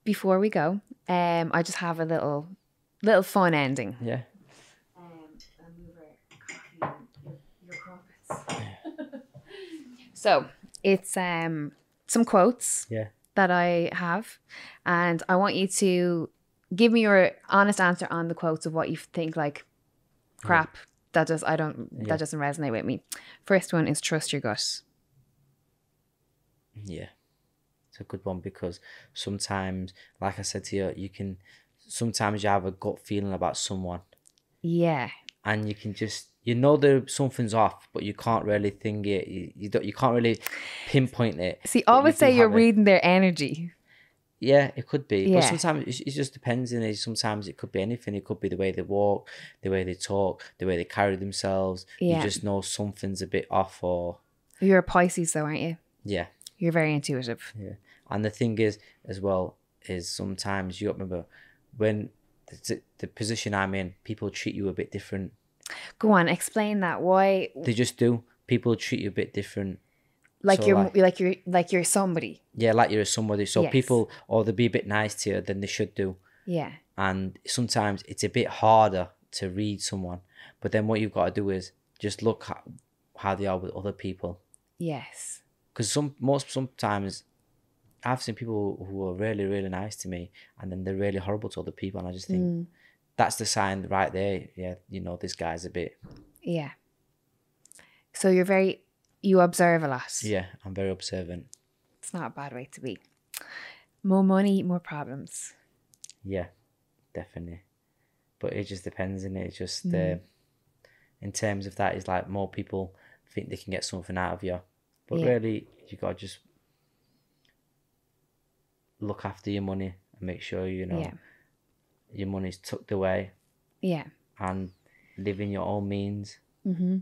before we go, I just have a little fun ending. Yeah. I'll move our coffee and your crumpets. So it's some quotes Yeah. that I have, and I want you to give me your honest answer on the quotes of what you think, like, crap, that doesn't resonate with me. First one is trust your gut. Yeah. It's a good one, because sometimes, like I said to you, sometimes you have a gut feeling about someone. Yeah. And you can just, that something's off, but you can't really think it. You can't really pinpoint it. See, I always say you're reading their energy. Yeah, it could be. Yeah. But sometimes it just depends. And sometimes it could be anything. It could be the way they walk, the way they talk, the way they carry themselves. Yeah. You just know something's a bit off. Or you're a Pisces though, aren't you? Yeah. You're very intuitive. Yeah. And the thing is, as well, is sometimes you remember when the position I'm in, people treat you a bit different. Go on, explain that. Why? They just do. People treat you a bit different. Like so you're somebody. Yeah, like you're somebody. So yes. People, or they'll be a bit nice to you than they should do. Yeah. And sometimes it's a bit harder to read someone. But then what you've got to do is just look at how they are with other people. Yes. Because sometimes I've seen people who are really, really nice to me, and then they're really horrible to other people, and I just think that's the sign right there. Yeah, this guy's a bit. Yeah. So you observe a lot. Yeah, I'm very observant. It's not a bad way to be. More money, more problems. Yeah, definitely. But it just depends, and it just in terms of that, is like more people think they can get something out of you, but really you gotta just look after your money and make sure your money's tucked away. Yeah. And live in your own means. Mm-hmm.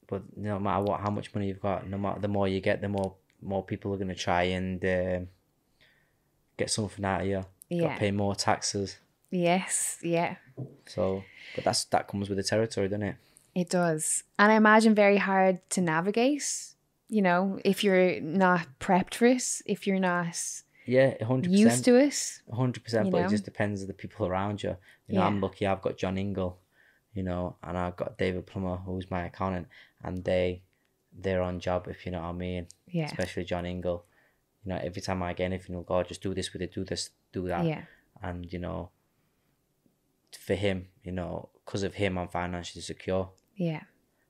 But no matter how much money you've got, no matter the more you get, the more people are gonna try and get something out of you. Yeah. Got to pay more taxes. Yes. Yeah. So, but that comes with the territory, doesn't it? It does, and I imagine very hard to navigate. If you're not prepped for it, if you're not 100% used to it. 100%, but it just depends on the people around you. I'm lucky. I've got John Ingle, and I've got David Plummer, who's my accountant, and they're on job, if you know what I mean. Yeah. Especially John Ingle. Every time I get anything, he'll go, just do this with it, do this, do that. Yeah. And for him, because of him, I'm financially secure. Yeah.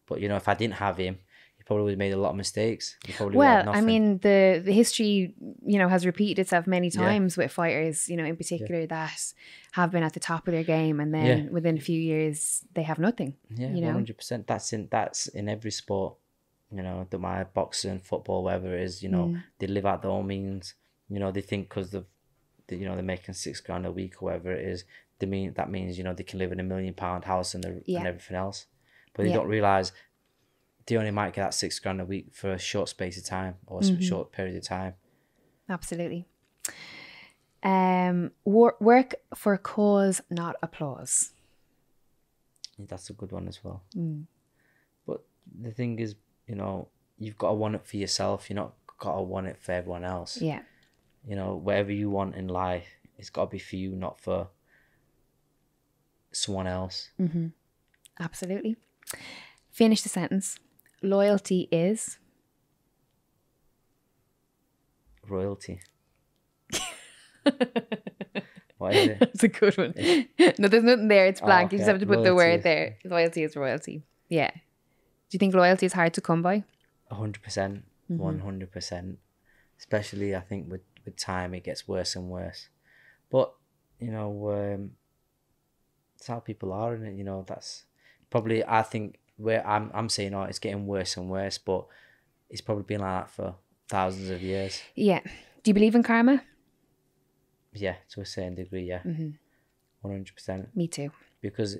But if I didn't have him, he probably would have made a lot of mistakes. Well, I mean, the history, has repeated itself many times with fighters, in particular that have been at the top of their game, and then within a few years they have nothing. Yeah, 100%. That's in every sport. The my boxing, football, whatever it is. They live out their own means. They think because they're making $6,000 a week or whatever it is, that means they can live in £1 million house and everything else. But they don't realise they only might get that $6,000 a week for a short space of time or a short period of time. Absolutely. Work for cause, not applause. That's a good one as well. But the thing is, you've got to want it for yourself. You're not got to want it for everyone else. Yeah. Whatever you want in life, it's got to be for you, not for someone else. Mm-hmm. Absolutely. Finish the sentence. Loyalty is? Royalty. What is it? That's a good one. No, there's nothing there. It's blank. Okay. You just have to put the word there. Loyalty is royalty. Yeah. Do you think loyalty is hard to come by? 100%. 100%. Especially, I think, with time, it gets worse and worse. But, it's how people are, and that's probably, I think, where I'm saying, it's getting worse and worse, but it's probably been like that for thousands of years. Yeah. Do you believe in karma? Yeah, to a certain degree, yeah. 100%. Me too. Because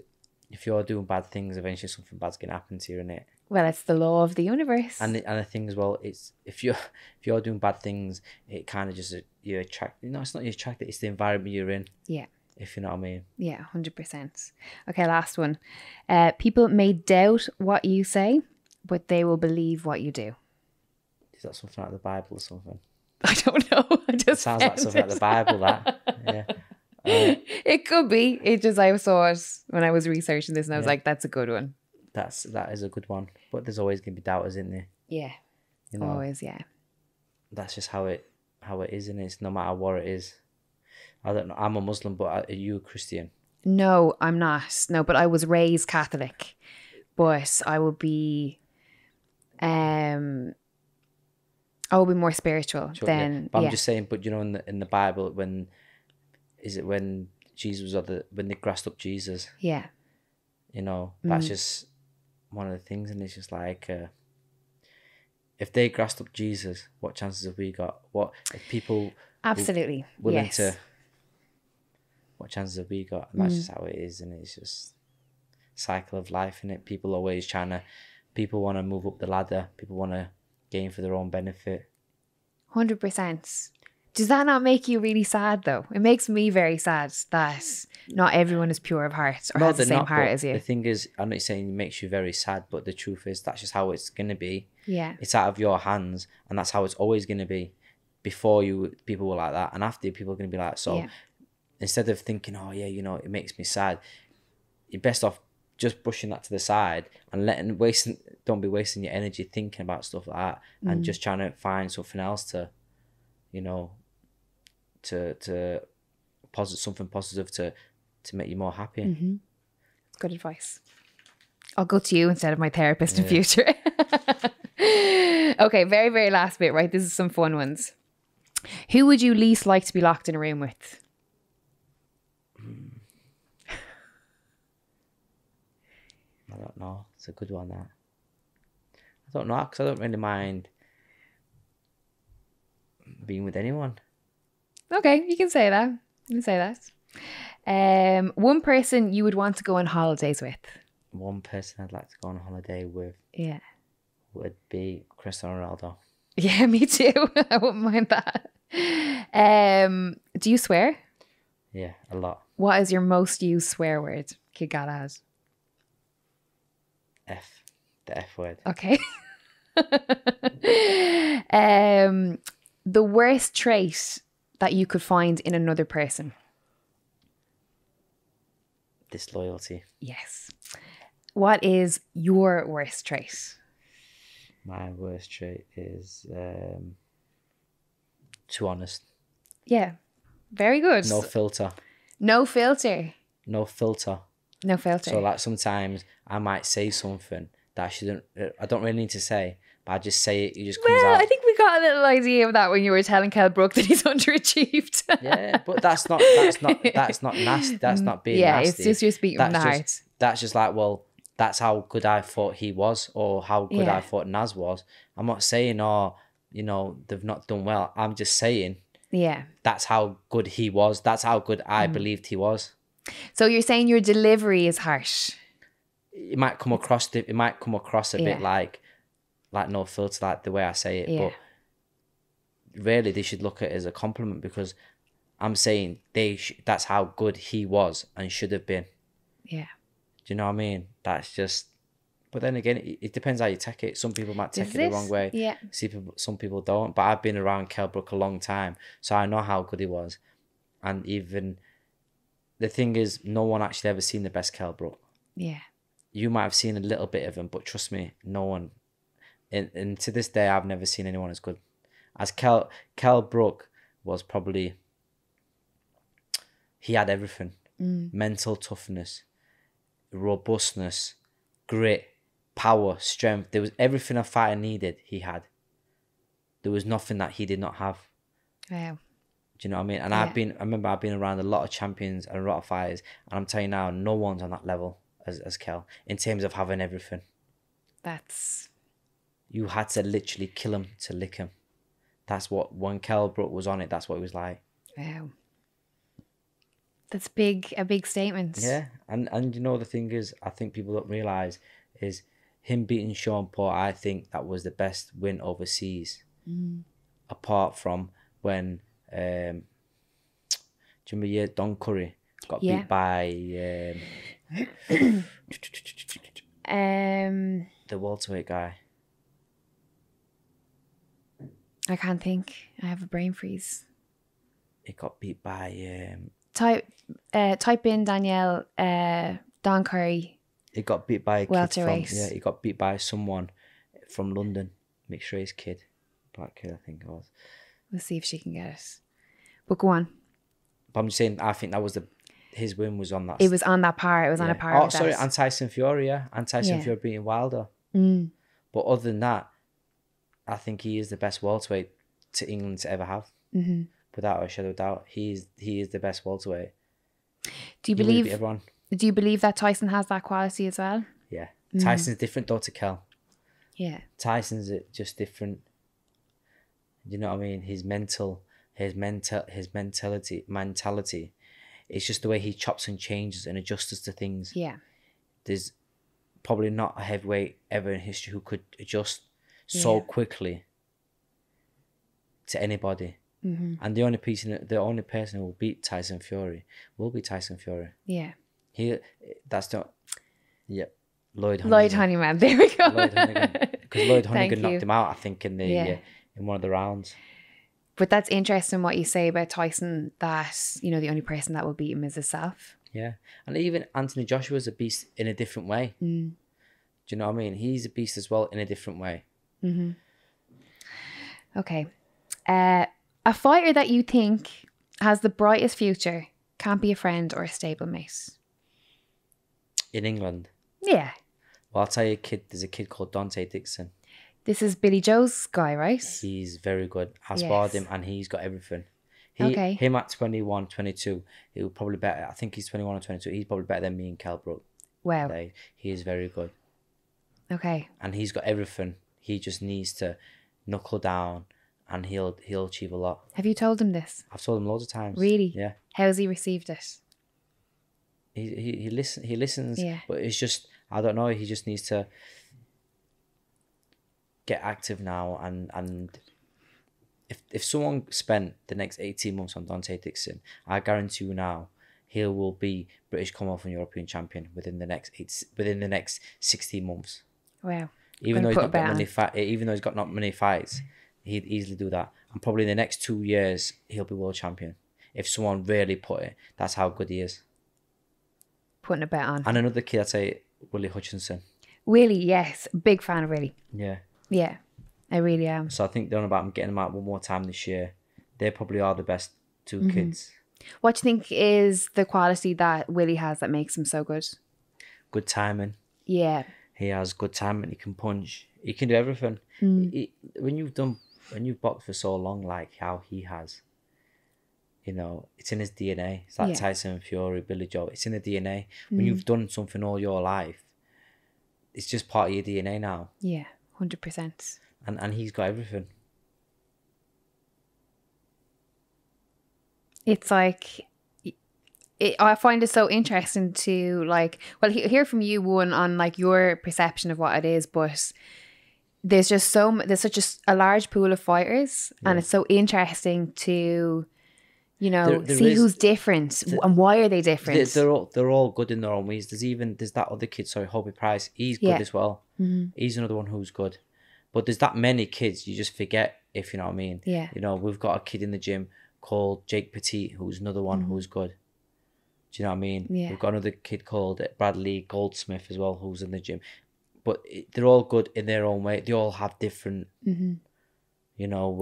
if you're doing bad things, eventually something bad's gonna happen to you, innit? Well, it's the law of the universe. And the thing as well, it's if you're doing bad things, it kind of just you attract. It's not you attract it; it's the environment you're in. Yeah. If you know what I mean. Yeah, 100%. Okay, last one. People may doubt what you say, but they will believe what you do. Is that something like the Bible or something? I don't know. I just Sounds like something like the Bible, that. Yeah. It could be. It just, I saw it when I was researching this and I was like, that's a good one. That is a good one. But there's always going to be doubters, isn't there? Yeah. You know, Always, yeah. that's just how it is, and it's no matter what it is. I don't know. I'm a Muslim, but are you a Christian? No, I'm not. No, but I was raised Catholic. But I would be more spiritual Sure, than. But I'm just saying. But you know, in the Bible, when Jesus was when they grasped up Jesus? Yeah. You know, that's just one of the things, and it's just like, if they grasped up Jesus, what chances have we got? What if people absolutely willing yes. to? What chances have we got? And that's just how it is, and it's just cycle of life, and it. People always people want to move up the ladder. People want to gain for their own benefit. 100%. Does that not make you really sad though? It makes me very sad that not everyone is pure of heart or has the same heart as you. The thing is, I'm not saying it makes you very sad, but the truth is that's just how it's gonna be. Yeah. It's out of your hands, and that's how it's always gonna be. Before you, people were like that, and after people are gonna be like so. Yeah. Instead of thinking, oh yeah, you know, it makes me sad, you're best off just brushing that to the side and don't be wasting your energy thinking about stuff like that, and just trying to find something else to, you know, to something positive to make you more happy. Mm-hmm. Good advice. I'll go to you instead of my therapist in future. Okay, very, very last bit, right? This is some fun ones. Who would you least like to be locked in a room with? I don't know. It's a good one, that. I don't know, because I don't really mind being with anyone. Okay, you can say that. You can say that. One person you would want to go on holidays with? One person I'd like to go on holiday with. Yeah. Would be Cristiano Ronaldo. Yeah, me too. I wouldn't mind that. Do you swear? Yeah, a lot. What is your most used swear word, Kid Galahad? The F word. Okay. The worst trait that you could find in another person? Disloyalty. Yes. What is your worst trait? My worst trait is too honest. Yeah. Very good. No filter. No filter. No filter. No filter. So like sometimes I might say something that I don't really need to say, but I just say it. It just comes out. I think we got a little idea of that when you were telling Kel Brook that he's underachieved. Yeah, but that's not nasty. That's not being nasty. Yeah, it's just you're speaking from the heart. That's just like, well, that's how good I thought he was, or how good I thought Naz was. I'm not saying, oh, you know, they've not done well. I'm just saying, yeah, that's how good he was. That's how good I believed he was. So you're saying your delivery is harsh. It might come across a bit like no filter, like the way I say it. Yeah. But really, they should look at it as a compliment, because I'm saying that's how good he was and should have been. Yeah. Do you know what I mean? That's just. But then again, it depends how you take it. Some people might take it the wrong way. Yeah. Some people don't. But I've been around Kell Brook a long time, so I know how good he was. And even the thing is, no one actually ever seen the best Kell Brook. Yeah. You might have seen a little bit of him, but trust me, no one. And to this day, I've never seen anyone as good as Kell Brook was. Probably, he had everything: mental toughness, robustness, grit, power, strength. There was everything a fighter needed. He had. There was nothing that he did not have. Wow. Do you know what I mean? And I remember I've been around a lot of champions and a lot of fighters, and I'm telling you now, no one's on that level as Kell in terms of having everything. You had to literally kill him to lick him. That's what, when Kell Brook was on it, that's what it was like. Wow. That's a big statement. Yeah. And you know, the thing is, I think people don't realise is him beating Sean Paul, I think that was the best win overseas. Apart from when, do you remember Don Curry got beat by the welterweight guy? I can't think. I have a brain freeze. He got beat by Type in Danielle Don Curry. he got beat by a kid from Welterweight. he got beat by someone from London, mixed race kid, black kid, I think it was. We'll see if she can get it. But go on. But I'm just saying, I think that was his win was on that. It was on that par. It was on a par. Oh, with sorry, that. and Tyson Fury, yeah, and Tyson Fury beating Wilder. But other than that, I think he is the best welterweight to England to ever have, without a shadow of doubt. He is the best welterweight. Do you believe? Do you believe that Tyson has that quality as well? Yeah, Tyson's different though to Kel. Yeah, Tyson's just different. You know what I mean? His mentality. It's just the way he chops and changes and adjusts to things. Yeah. There's probably not a heavyweight ever in history who could adjust so quickly to anybody. And the only person who will beat Tyson Fury will be Tyson Fury. Yeah. Lloyd Honeyman. There we go. Because Lloyd Honeyman knocked him out, I think, in one of the rounds. But that's interesting what you say about Tyson, that, you know, the only person that will beat him is himself. Yeah. And even Anthony Joshua's a beast in a different way. Do you know what I mean? He's a beast as well in a different way. Okay. A fighter that you think has the brightest future, can't be a friend or a stablemate. In England? Yeah. Well, I'll tell you there's a kid called Dante Dixon. This is Billy Joe's guy, right? He's very good. I sparred him and he's got everything. Okay. Him at 21, 22, he'll probably better. I think he's 21 or 22. He's probably better than me and Cal Brook. Wow. He is very good. Okay. And he's got everything. He just needs to knuckle down and he'll achieve a lot. Have you told him this? I've told him loads of times. Really? Yeah. How has he received it? He listens. Yeah. But it's just, I don't know, he just needs to get active now, and if someone spent the next 18 months on Dante Dixon, I guarantee you now he will be British Commonwealth and European champion within the next 16 months. Wow. Even though he's got not many fights, he'd easily do that. And probably in the next 2 years he'll be world champion. If someone really put it, that's how good he is. Putting a bet on. And another kid, I'd say Willie Hutchinson. Willie, yes. Big fan of Willie. Yeah. Yeah, I really am. So I think they're on about getting them out one more time this year. They probably are the best two kids. What do you think is the quality that Willie has that makes him so good? Good timing. Yeah. He has good timing. He can punch. He can do everything. When you've boxed for so long, like how he has, you know, it's in his DNA. It's like Tyson Fury, Billy Joe. It's in the DNA. When you've done something all your life, it's just part of your DNA now. Yeah. 100%. And he's got everything. It's like, I find it so interesting to hear from you on like your perception of what it is, but there's such a large pool of fighters, and it's so interesting to, you know, see who's different and why are they different. They're all good in their own ways. There's that other kid, Hobie Price. He's good as well. He's another one who's good. But there's that many kids, you just forget, if you know what I mean. Yeah. You know, we've got a kid in the gym called Jake Petit, who's another one who's good. Do you know what I mean? Yeah. We've got another kid called Bradley Goldsmith as well, who's in the gym. But they're all good in their own way. They all have different, you know,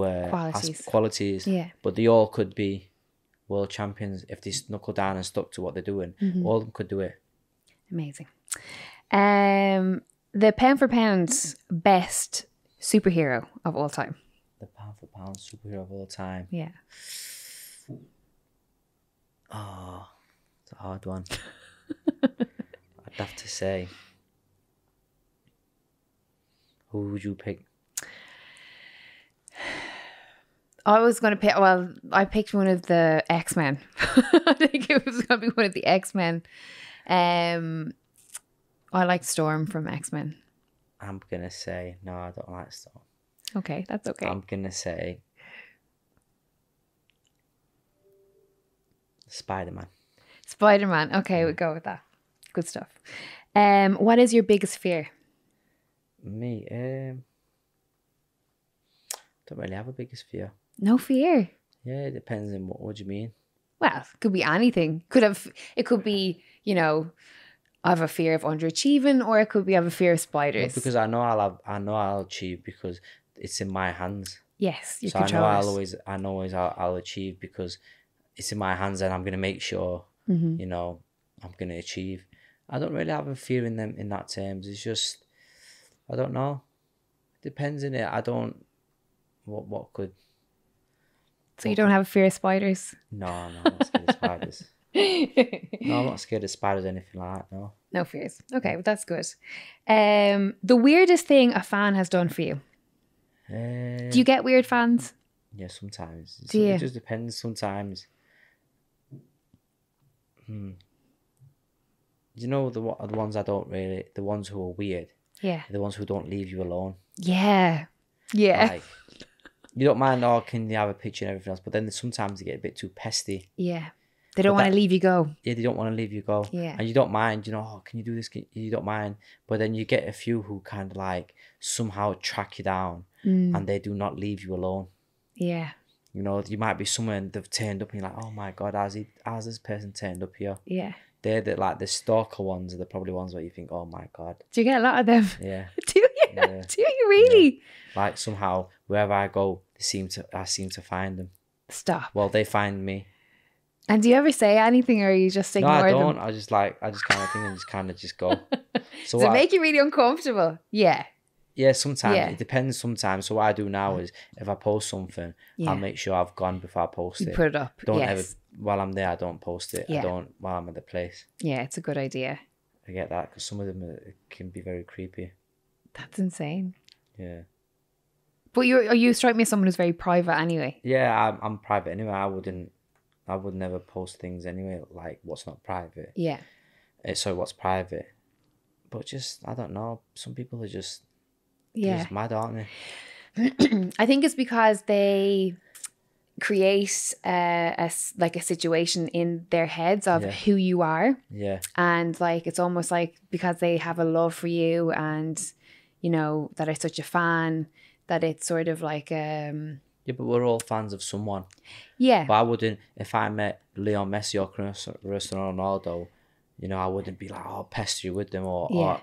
qualities. Yeah. But they all could be world champions if they knuckle down and stuck to what they're doing. All of them could do it. Amazing. The pound for pound best superhero of all time. The pound for pound superhero of all time. Yeah. Oh, it's a hard one. I'd have to say. Who would you pick? I was going to pick, I picked one of the X-Men. I think it was going to be one of the X-Men. I like Storm from X-Men. I'm going to say, no, I don't like Storm. Okay, that's okay. I'm going to say Spider-Man. Spider-Man. Okay, we'll go with that. Good stuff. What is your biggest fear? Me, don't Don't really have a biggest fear. No fear. Yeah, it depends on what do you mean? Well, it could be anything. It could be, you know, I have a fear of underachieving, or it could be I have a fear of spiders. No, because I know I'll achieve because it's in my hands. Yes, you so control I know I'll achieve because it's in my hands, and I'm gonna make sure you know I'm gonna achieve. I don't really have a fear in that terms. It's just I don't know. Depends in it. I don't. What could. So you don't have a fear of spiders? No, I'm not scared of spiders. No, I'm not scared of spiders or anything like that. No. No fears. Okay, well, that's good. The weirdest thing a fan has done for you. Do you get weird fans? Yeah, sometimes. It just depends. Sometimes. You know the ones I don't really. The ones who are weird. Yeah. The ones who don't leave you alone. Yeah. Yeah. Like, you don't mind, can you have a picture and everything else? But then sometimes they get a bit too pesty. Yeah. They don't want to leave you go. Yeah, they don't want to leave you go. Yeah. And you don't mind, can you do this? You don't mind. But then you get a few who kind of like somehow track you down and they do not leave you alone. Yeah. You might be somewhere and they've turned up and you're like, oh my God, how's this person turned up here? Yeah. They're the stalker ones are the probably ones where you think, oh my God. Do you get a lot of them? Yeah. Do you? Yeah. Do you really? Yeah. Like somehow wherever I go, I seem to find them. Stop. Well, they find me. And do you ever say anything, or you just ignore them? No, I don't. I just kind of think and just go. So does it make you really uncomfortable? Yeah. Yeah, sometimes. Yeah. It depends sometimes. So what I do now is if I post something, I'll make sure I've gone before I post it. Put it up. Don't ever, while I'm there, I don't post it. Yeah. I don't while I'm at the place. Yeah, it's a good idea. I get that because some of them can be very creepy. That's insane. Yeah. But you strike me as someone who's very private anyway. Yeah, I'm private anyway. I would never post things anyway, like what's not private. Yeah. So what's private. But just, I don't know, some people are just, just mad, aren't they? I think it's because they create a situation in their heads of who you are. Yeah. And like, it's almost like because they have a love for you and, that are such a fan, that it's sort of like... Yeah, but we're all fans of someone. Yeah. But I wouldn't, if I met Leo Messi or Cristiano Ronaldo, I wouldn't be like, pester you with them or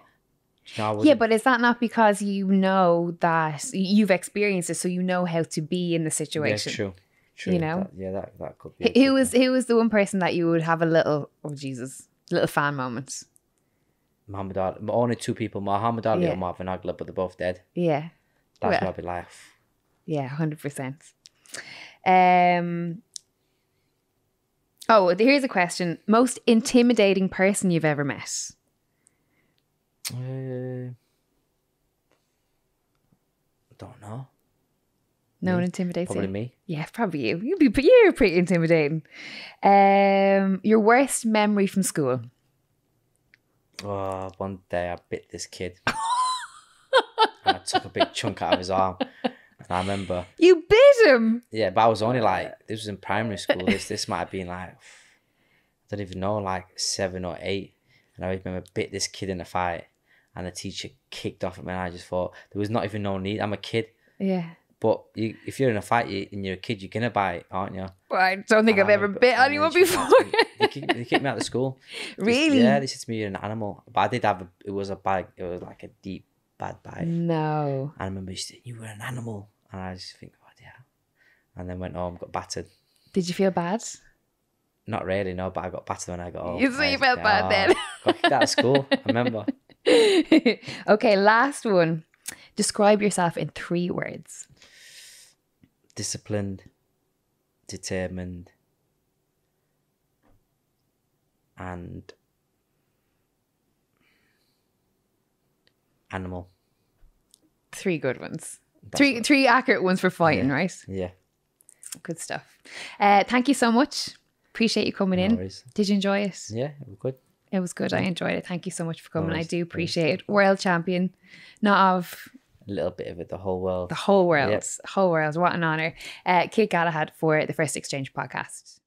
yeah, but is that not because you know that you've experienced it, so you know how to be in the situation? Yeah, true. That could be. Who was the one person that you would have a little fan moment? Muhammad Ali. Only two people, Muhammad Ali or Marvin Hagler, but they're both dead. Yeah. That's what I'd be like. Yeah, 100%. Here's a question. Most intimidating person you've ever met? Don't know. No one intimidates you? Probably me. Yeah, probably you. You're pretty intimidating. Your worst memory from school? Oh, one day I bit this kid. And I took a big chunk out of his arm. And I remember... You bit him? Yeah, but I was only this was in primary school. This might have been I don't even know, 7 or 8. And I remember bit this kid in a fight. And the teacher kicked off at me and I just thought, there was not even no need. I'm a kid. Yeah. But if you're in a fight and you're a kid, you're going to bite, aren't you? Well, I don't think I've ever bit anyone before. They kicked me out of school. Really? They said to me, you're an animal. But I did have it was like a deep, bad bite. No. And I remember she said, you were an animal. And I just think, oh, yeah. And then went home, got battered. Did you feel bad? Not really, no, but I got battered when I got home. You felt bad then? Got kicked out of school, I remember. Okay, last one. Describe yourself in 3 words. Disciplined, determined, and animal. 3 good ones. Three accurate ones for fighting, right? Yeah. Good stuff. Thank you so much. Appreciate you coming in. Worries. Did you enjoy it? Yeah, it was good. It was good. I enjoyed it. Thank you so much for coming. I do appreciate it. World champion, not of... A little bit of it, the whole world. The whole world. Yep. Whole world. What an honour. Kate Galahad for the First Exchange podcast.